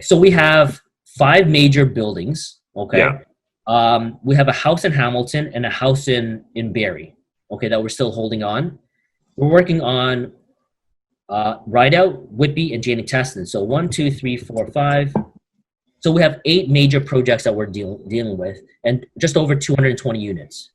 So we have 5 major buildings, okay? Yeah. We have a house in Hamilton and a house in Barrie, okay, that we're still holding on. We're working on Rideout, Whitby, and Jane and Teston. So 1, 2, 3, 4, 5. So we have 8 major projects that we're dealing with, and just over 220 units.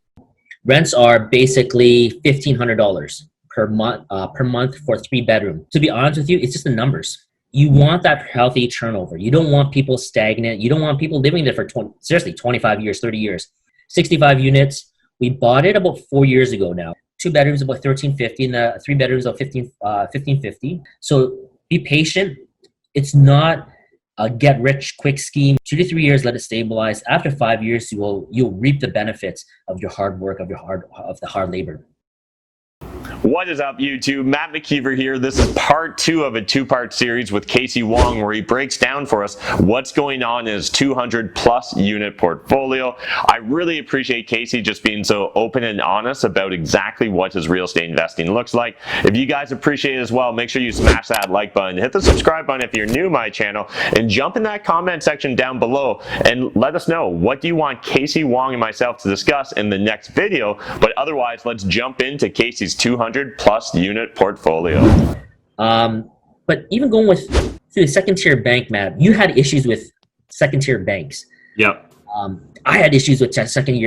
Rents are basically $1,500 per month for 3 bedroom. To be honest with you, it's just the numbers. You want that healthy turnover. You don't want people stagnant. You don't want people living there for 25 years, 30 years. 65 units. We bought it about 4 years ago now. 2 bedrooms about $1,350, and the 3 bedrooms about $1,550. So be patient. It's not a get rich quick scheme. 2 to 3 years, let it stabilize. After 5 years, you'll reap the benefits of your hard work, of the hard labor. What is up, YouTube? Matt McKeever here. This is part 2 of a 2-part series with Kasey Wong, where he breaks down for us what's going on in his 200+ unit portfolio. I really appreciate Kasey just being so open and honest about exactly what his real estate investing looks like. If you guys appreciate it as well, make sure you smash that like button, hit the subscribe button if you're new to my channel, and jump in that comment section down below and let us know, what do you want Kasey Wong and myself to discuss in the next video? But otherwise, let's jump into Kasey's 200+ unit portfolio. But even going through the second tier bank, Matt, you had issues with second tier banks. Yep. I had issues with second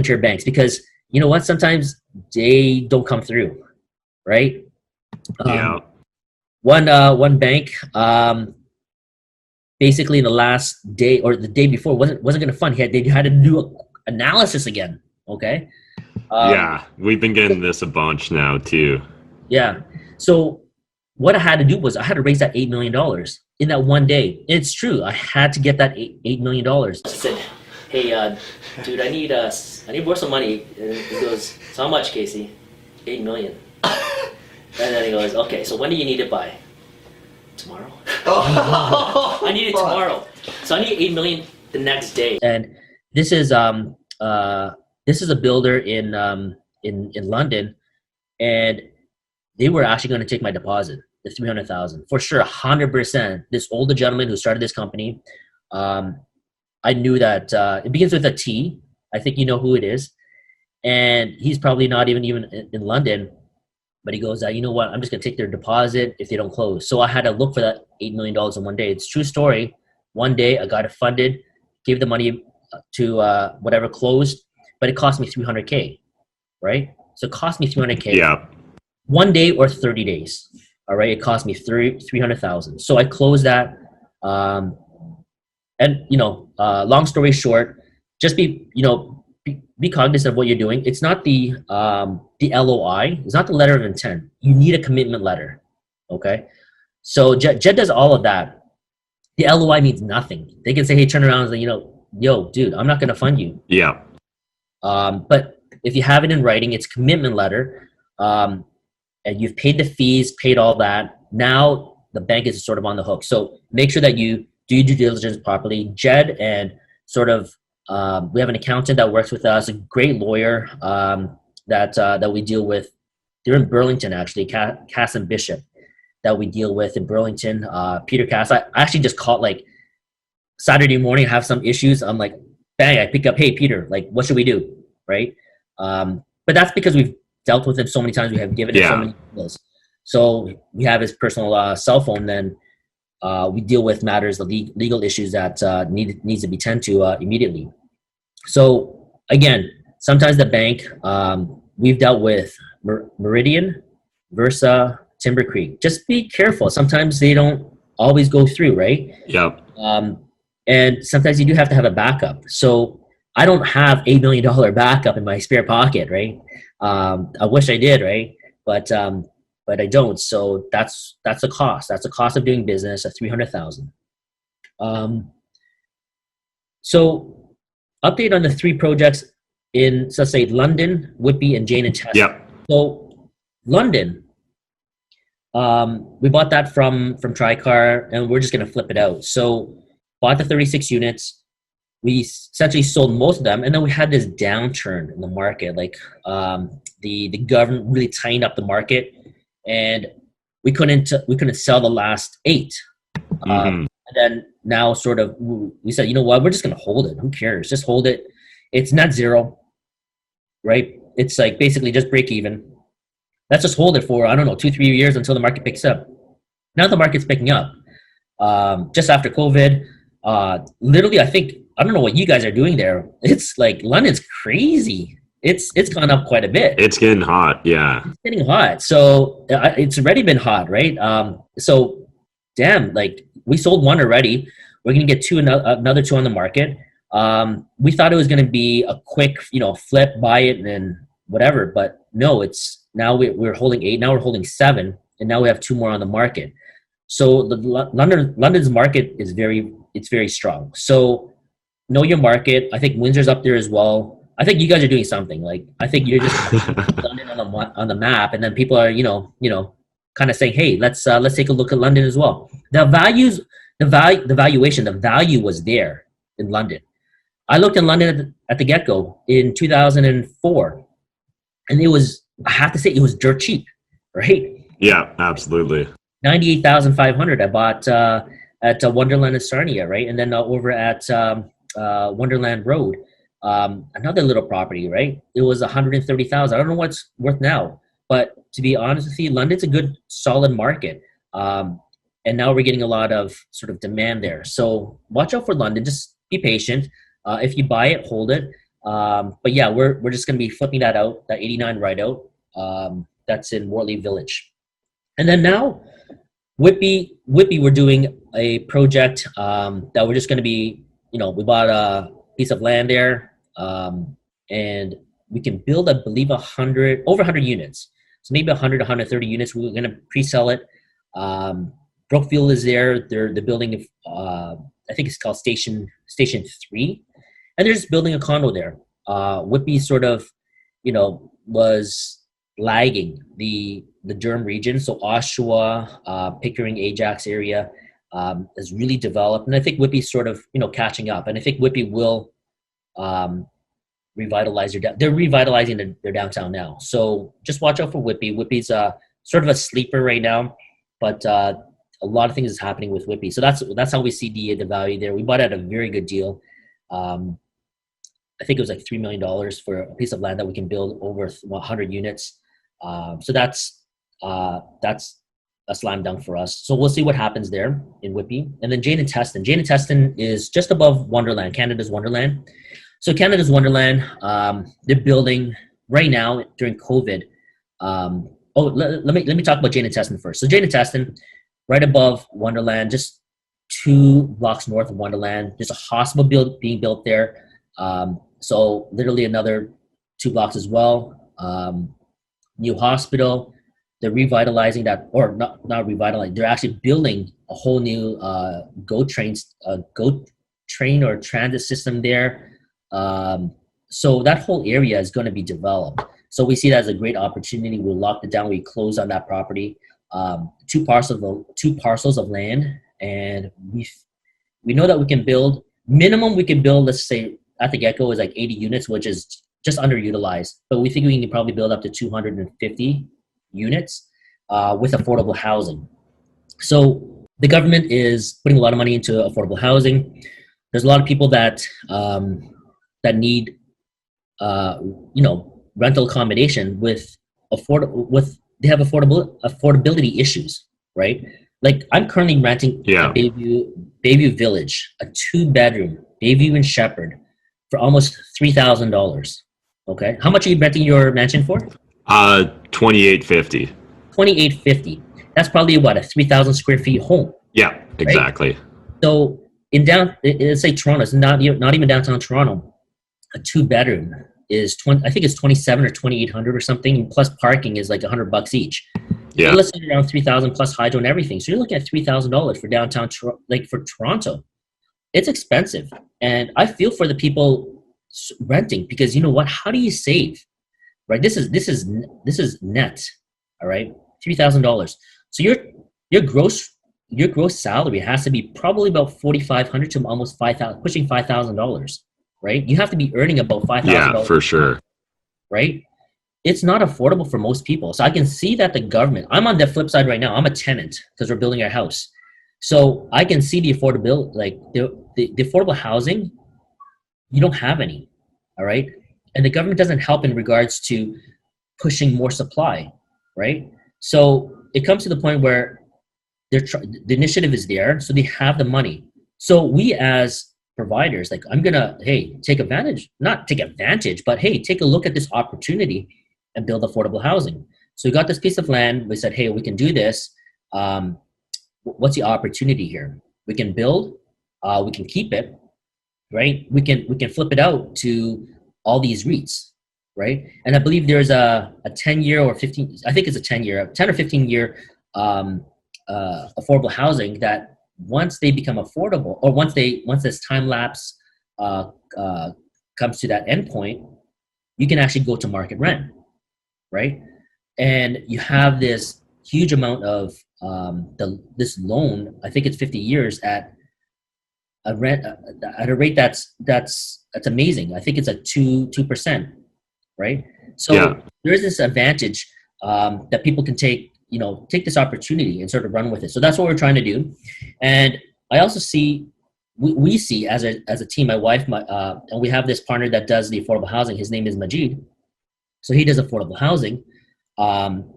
tier banks because you know what? Sometimes they don't come through, right? Yeah. One bank, basically the last day or the day before wasn't going to fund. They had to do analysis again. Okay. Yeah, we've been getting this a bunch now too. Yeah. So what I had to do was I had to raise that $8 million in that one day. It's true. I had to get that $8 million. I said, hey, dude, I need more some money. And he goes, so how much, Kasey? 8 million. And then he goes, okay, so when do you need it by? Tomorrow. I need it tomorrow. So I need 8 million the next day. And this is a builder in London, and they were actually going to take my deposit, the $300,000 for sure, 100%. This older gentleman who started this company, I knew that it begins with a T. I think you know who it is, and he's probably not even in London. But he goes, you know what? I'm just going to take their deposit if they don't close. So I had to look for that $8 million in one day. It's a true story. One day I got it funded, gave the money to whatever closed, but it cost me $300K, right? So it cost me $300K. Yeah. One day or 30 days. All right. It cost me $300,000. So I closed that. And you know, long story short, just be cognizant of what you're doing. It's not the LOI. It's not the letter of intent. You need a commitment letter. Okay. So Jed does all of that. The LOI means nothing. They can say, hey, turn around and say, yo, dude, I'm not going to fund you. Yeah. But if you have it in writing, it's commitment letter, and you've paid the fees, paid all that. Now the bank is sort of on the hook. So make sure that you do your due diligence properly. Jed and we have an accountant that works with us, a great lawyer that we deal with. They're in Burlington, actually, Cass and Bishop, that we deal with in Burlington. Peter Cass. I actually just called like Saturday morning, have some issues. I'm like, bang, I pick up, hey, Peter, like, what should we do, right? But that's because we've dealt with him so many times. We have given him so many deals. So we have his personal cell phone. Then we deal with matters, the legal issues that needs to be tended to immediately. So again, sometimes the bank, we've dealt with Meridian, Versa, Timber Creek. Just be careful. Sometimes they don't always go through, right? Yep. And sometimes you do have to have a backup. So I don't have $8 million backup in my spare pocket, right? I wish I did, right? But I don't. So that's the cost. That's the cost of doing business at $300,000. So update on the 3 projects in, so let's say, London, Whitby, and Jane and Teston. Yep. So London, we bought that from Tricar, and we're just going to flip it out. So bought the 36 units. We essentially sold most of them, and then we had this downturn in the market. Like the government really tightened up the market, and we couldn't sell the last 8. And then now sort of we said, you know what, we're just going to hold it. Who cares? Just hold it. It's net zero, right? It's like basically just break even. Let's just hold it for, I don't know, 2, 3 years until the market picks up. Now the market's picking up. Just after COVID, literally, I don't know what you guys are doing there. It's like London's crazy. It's gone up quite a bit. It's getting hot. Yeah. It's getting hot. So it's already been hot, right? So damn, like we sold one already. We're gonna get another two on the market. We thought it was gonna be a quick, flip, buy it, and then whatever. But no, it's now we're holding 8. Now we're holding 7, and now we have 2 more on the market. So the London's market is very strong. So know your market. I think Windsor's up there as well. I think you guys are doing something. Like I think you're just London on the map, and then people are kind of saying, hey, let's take a look at London as well. The valuation, the value was there in London. I looked in London at the get-go in 2004, and I have to say it was dirt cheap, right? Yeah, absolutely. 98,500 I bought at Wonderland in Sarnia, right? And then over at Wonderland Road, another little property, right? It was 130,000. I don't know what's worth now, but to be honest with you, London's a good, solid market. And now we're getting a lot of sort of demand there. So watch out for London. Just be patient. If you buy it, hold it. But yeah, we're just going to be flipping that out, that 89 right out. That's in Wortley Village. And then now, Whitby, we're doing a project that we're just going to be, we bought a piece of land there, and we can build, I believe, over 100 units. So maybe 100, 130 units. We're going to pre-sell it. Brookfield is there. They're building, I think it's called Station 3, and they're just building a condo there. Whitby sort of, was lagging the Durham region. So Oshawa, Pickering, Ajax area has really developed, and I think Whitby's sort of catching up. And I think Whitby will revitalize they're revitalizing their downtown now. So just watch out for Whitby. Whitby's sort of a sleeper right now, but a lot of things is happening with Whitby. So that's how we see the value there. We bought at a very good deal. I think it was like $3 million for a piece of land that we can build over 100 units. So that's a slam dunk for us. So we'll see what happens there in Whitby. And then Jane and Teston is just above Wonderland, Canada's Wonderland. So Canada's Wonderland, they're building right now during COVID. Let me talk about Jane and Teston first. So Jane and Teston, right above Wonderland, just 2 blocks north of Wonderland. There's a hospital being built there. So literally another 2 blocks as well. New hospital. They're revitalizing that, or not revitalizing. They're actually building a whole new GO train or transit system there. So that whole area is going to be developed. So we see that as a great opportunity. We locked it down. We closed on that property. 2 parcels of land, and we know that we can build minimum. We can build, let's say at the get-go, is like 80 units, which is just underutilized. But we think we can probably build up to 250 units with affordable housing. So the government is putting a lot of money into affordable housing. There's a lot of people that need rental accommodation they have affordability issues, right? Like I'm currently renting at Bayview Village, a 2-bedroom, Bayview and Shepherd, for almost $3,000. Okay, how much are you renting your mansion for? $2,850. $2,850. That's probably what, a 3,000 square feet home. Yeah, exactly. Right? So let's say Toronto, it's not even downtown Toronto, a 2-bedroom is I think it's 27 or 2,800 or something. Plus parking is like $100 each. Yeah. So let's say around 3,000 plus hydro and everything. So you're looking at $3,000 for downtown, like for Toronto. It's expensive, and I feel for the people renting, because you know what? How do you save? Right. This is net. All right. $3,000. So your gross salary has to be probably about $4,500 to almost $5,000, pushing $5,000. Right. You have to be earning about $5,000. Yeah, for sure. Right. It's not affordable for most people. So I can see that the government. I'm on the flip side right now. I'm a tenant because we're building our house. So I can see the affordability, like the affordable housing, you don't have any, all right? And the government doesn't help in regards to pushing more supply, right? So it comes to the point where the initiative is there, so they have the money. So we as providers, like I'm gonna, hey, take advantage, not take advantage, but hey, take a look at this opportunity and build affordable housing. So we got this piece of land. We said, hey, we can do this. What's the opportunity here? We can build, we can keep it, right? We can flip it out to all these REITs, right? And I believe there's a 10-year or 15, I think it's a 10 or 15-year affordable housing that once they become affordable, or once this time lapse comes to that endpoint, you can actually go to market rent, right? And you have this huge amount of this loan. I think it's 50 years at a rent at a rate that's amazing. I think it's at 2%, right? So Yeah. there is this advantage that people can take this opportunity and sort of run with it. So that's what we're trying to do. And I also see we see as a team, my wife, and we have this partner that does the affordable housing. His name is Majid. So he does affordable housing. And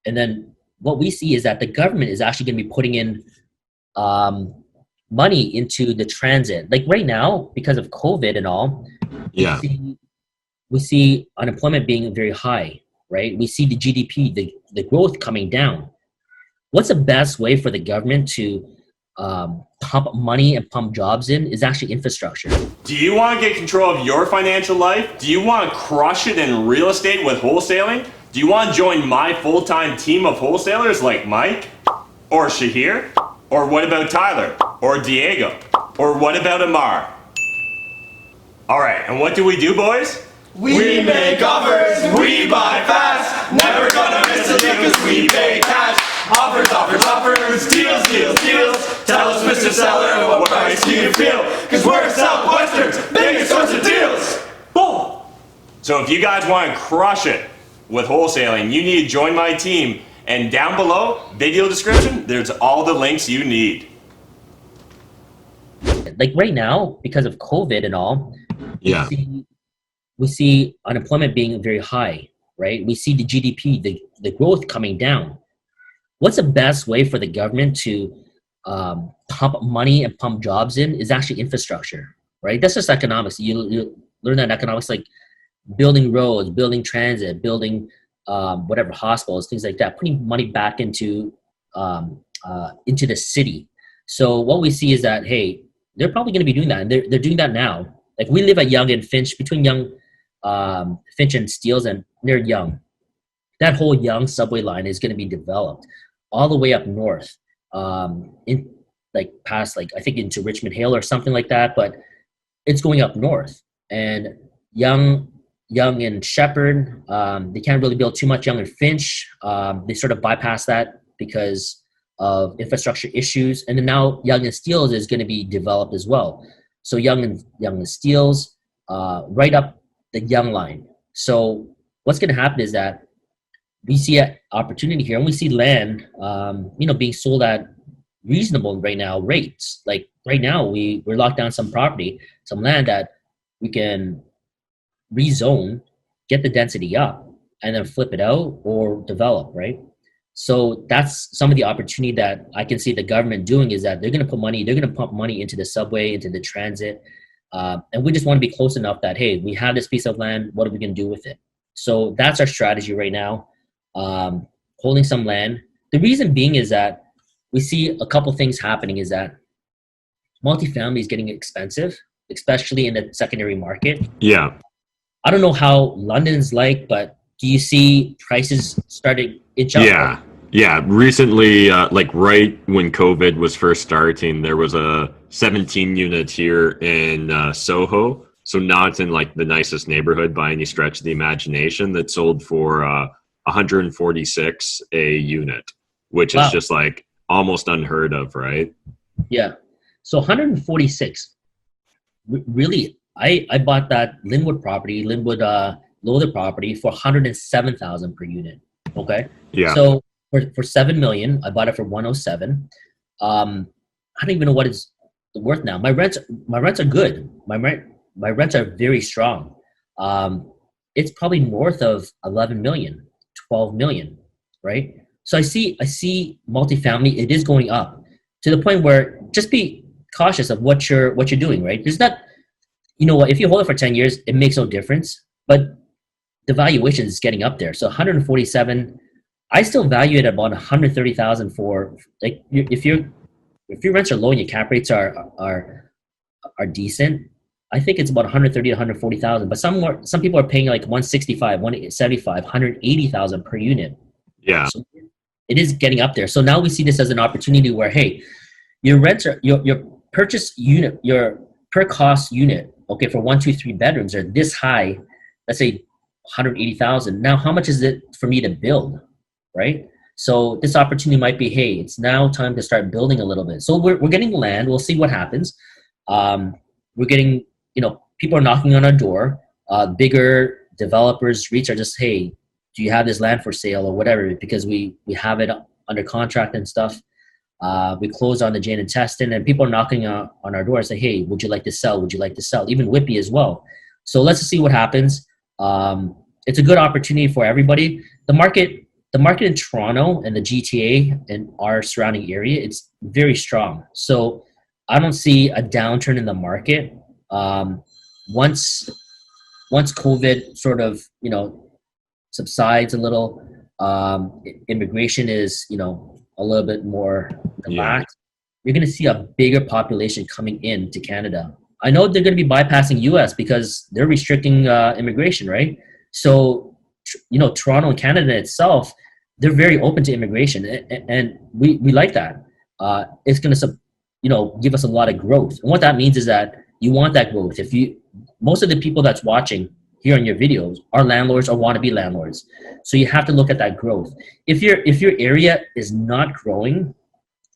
then what we see is that the government is actually going to be putting in money into the transit. Like right now, because of COVID and all, Yeah. we see unemployment being very high, right? We see the GDP, the growth coming down. What's the best way for the government to pump money and pump jobs in is actually infrastructure. Do you want to get control of your financial life? Do you want to crush it in real estate with wholesaling? Do you want to join my full-time team of wholesalers like Mike? Or Shahir? Or what about Tyler? Or Diego? Or what about Amar? Alright, and what do we do, boys? We make offers, we buy fast, never gonna miss a deal cause we pay cash. Offers, offers, offers, deals, deals, deals. Tell us, Mr. Seller, what price do you feel? Cause we're Southwestern's biggest source of deals. Boom! So if you guys want to crush it with wholesaling, you need to join my team. And down below, video description, there's all the links you need. Like right now, because of COVID and all, Yeah. we see unemployment being very high, right? We see the GDP, the growth coming down. What's the best way for the government to pump money and pump jobs in is actually infrastructure, right? That's just economics. You learn that in economics, like building roads, building transit, building whatever hospitals, things like that, putting money back into the city. So what we see is that, hey, they're probably going to be doing that, and they're doing that now. Like we live at Yonge and Finch, between Yonge, Finch and Steeles, and near Yonge. That whole Yonge subway line is going to be developed all the way up north, in like past, like I think into Richmond Hill or something like that. But it's going up north, and Yonge and Shepherd, they can't really build too much. Yonge and Finch, they sort of bypass that because of infrastructure issues. And then now Yonge and Steeles is going to be developed as well. So Yonge and Steeles, right up the Yonge line. So what's going to happen is that we see an opportunity here, and we see land, being sold at reasonable right now rates. Like right now, we're locked down some property, some land that we can rezone, get the density up, and then flip it out or develop, right? So that's some of the opportunity that I can see the government doing, is that they're going to pump money into the subway, into the transit. And we just want to be close enough that, hey, we have this piece of land, what are we going to do with it? So that's our strategy right now, holding some land. The reason being is that we see a couple things happening, is that multifamily is getting expensive, especially in the secondary market. Yeah. I don't know how London's like, but do you see prices starting inch up? Yeah. Yeah. Recently, like right when COVID was first starting, there was a 17 unit here in Soho. So not in like the nicest neighborhood by any stretch of the imagination, that sold for 146 a unit, which is just like almost unheard of, right? Yeah. So 146. Really, I bought that Linwood Lowther property for 107,000 per unit. Okay. Yeah. So for 7 million, I bought it for 107. I don't even know what it's worth now. My rents are good. My rents are very strong. It's probably north of 11 million, 12 million, right? So I see multifamily, it is going up to the point where just be cautious of what you're doing, right? There's not, you know what, if you hold it for 10 years, it makes no difference, but the valuation is getting up there. So 147, I still value it at about 130,000 for, like, if your rents are low and your cap rates are decent, I think it's about 130 to 140,000. But some people are paying like 165, 175, 180,000 per unit. Yeah. So it is getting up there. So now we see this as an opportunity where, hey, your rents are your purchase unit, your per cost unit, okay, for 1, 2, 3 bedrooms are this high. Let's say 180,000. Now, how much is it for me to build, right? So this opportunity might be, hey, it's now time to start building a little bit. So we're getting land. We'll see what happens. We're getting, people are knocking on our door. Bigger developers, REITs are just, hey, do you have this land for sale or whatever? Because we have it under contract and stuff. We closed on the Jane and Teston, and people are knocking on our door and say, hey, would you like to sell? Would you like to sell? Even Whitby as well. So let's see what happens. It's a good opportunity for everybody. The market in Toronto and the GTA and our surrounding area, it's very strong. So I don't see a downturn in the market. Once COVID sort of, subsides a little, immigration is, a little bit more relaxed. You're going to see a bigger population coming into Canada. I know they're going to be bypassing US because they're restricting immigration, right? So, Toronto and Canada itself, they're very open to immigration, and we like that. It's going to, give us a lot of growth. And what that means is that you want that growth. Most of the people that's watching here on your videos are landlords or want to be landlords. So you have to look at that growth. If your area is not growing,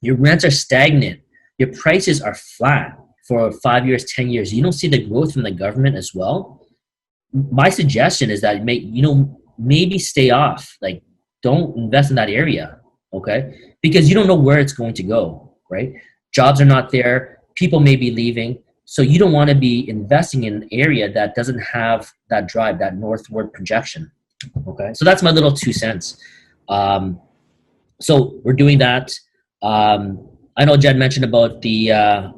your rents are stagnant, your prices are flat for 5 years, 10 years, you don't see the growth from the government as well. My suggestion is that maybe stay off. Like, don't invest in that area, okay? Because you don't know where it's going to go, right? Jobs are not there. People may be leaving. So you don't want to be investing in an area that doesn't have that drive, that northward projection, okay? So that's my little 2 cents. So we're doing that. I know Jed mentioned about the,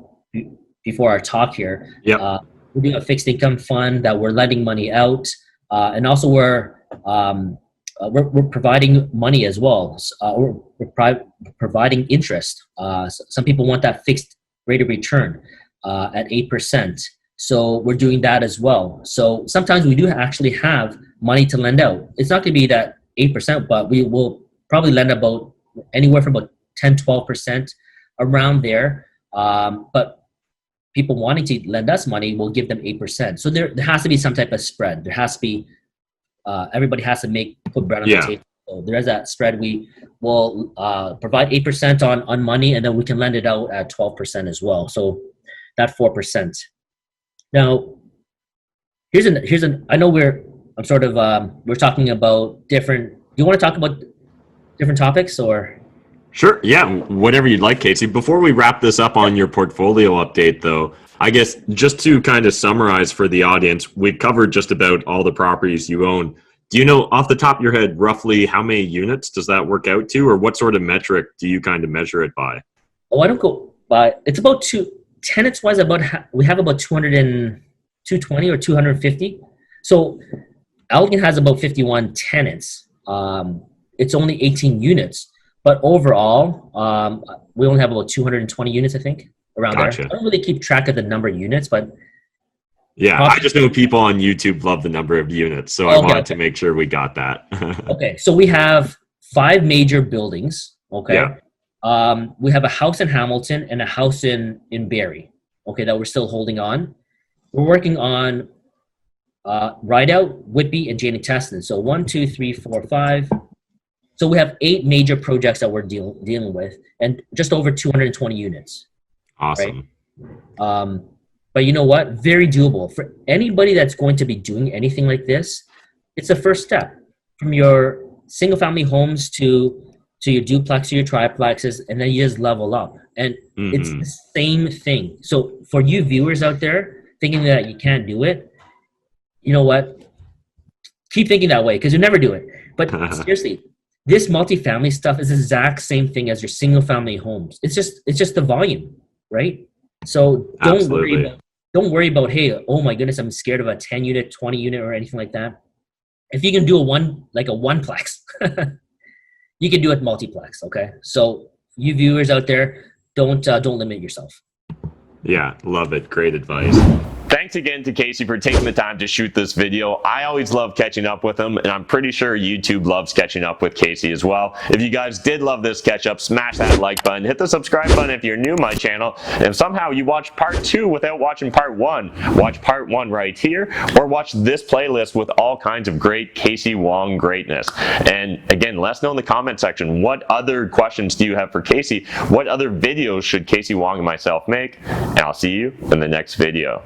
before our talk here, we're doing a fixed income fund that we're lending money out. And also we're providing money as well. We're providing interest. Some people want that fixed rate of return at 8%. So we're doing that as well. So sometimes we do actually have money to lend out. It's not going to be that 8%, but we will probably lend about anywhere from about 10, 12% around there. But people wanting to lend us money will give them 8%. So there has to be some type of spread. There has to be, everybody has to put bread on the table. So there is that spread. We will provide 8% on money, and then we can lend it out at 12% as well. So that 4%. Now, I know we're talking about different. Do you want to talk about different topics or? Sure. Yeah. Whatever you'd like, Kasey. Before we wrap this up on your portfolio update, though, I guess just to kind of summarize for the audience, we've covered just about all the properties you own. Do you know off the top of your head roughly how many units does that work out to, or what sort of metric do you kind of measure it by? Oh, I don't go by. It's about tenants wise. We have about 220 or 250. So Elgin has about 51 tenants. It's only 18 units. But overall, we only have about 220 units, I think, around there. I don't really keep track of the number of units, but... Yeah, I just know people on YouTube love the number of units, so I wanted to make sure we got that. Okay, so we have 5 major buildings, okay? Yeah. We have a house in Hamilton and a house in Barrie, okay, that we're still holding on. We're working on Rideout, Whitby, and Jane and Teston. So 1, 2, 3, 4, 5... So we have 8 major projects that we're dealing with, and just over 220 units. Awesome. Right? But you know what? Very doable. For anybody that's going to be doing anything like this, it's the first step. From your single-family homes to to your duplex or your triplexes, and then you just level up. And it's the same thing. So for you viewers out there thinking that you can't do it, you know what? Keep thinking that way because you'll never do it. But seriously, this multifamily stuff is the exact same thing as your single family homes. It's just the volume, right? So don't worry about, hey, oh my goodness, I'm scared of a 10 unit, 20 unit or anything like that. If you can do a oneplex, you can do it multiplex, okay? So you viewers out there, don't limit yourself. Yeah, love it. Great advice. Thanks again to Kasey for taking the time to shoot this video. I always love catching up with him, and I'm pretty sure YouTube loves catching up with Kasey as well. If you guys did love this catch up, smash that like button, hit the subscribe button if you're new to my channel, and if somehow you watched part 2 without watching part 1, watch part 1 right here, or watch this playlist with all kinds of great Kasey Wong greatness. And again, let us know in the comment section, what other questions do you have for Kasey? What other videos should Kasey Wong and myself make? And I'll see you in the next video.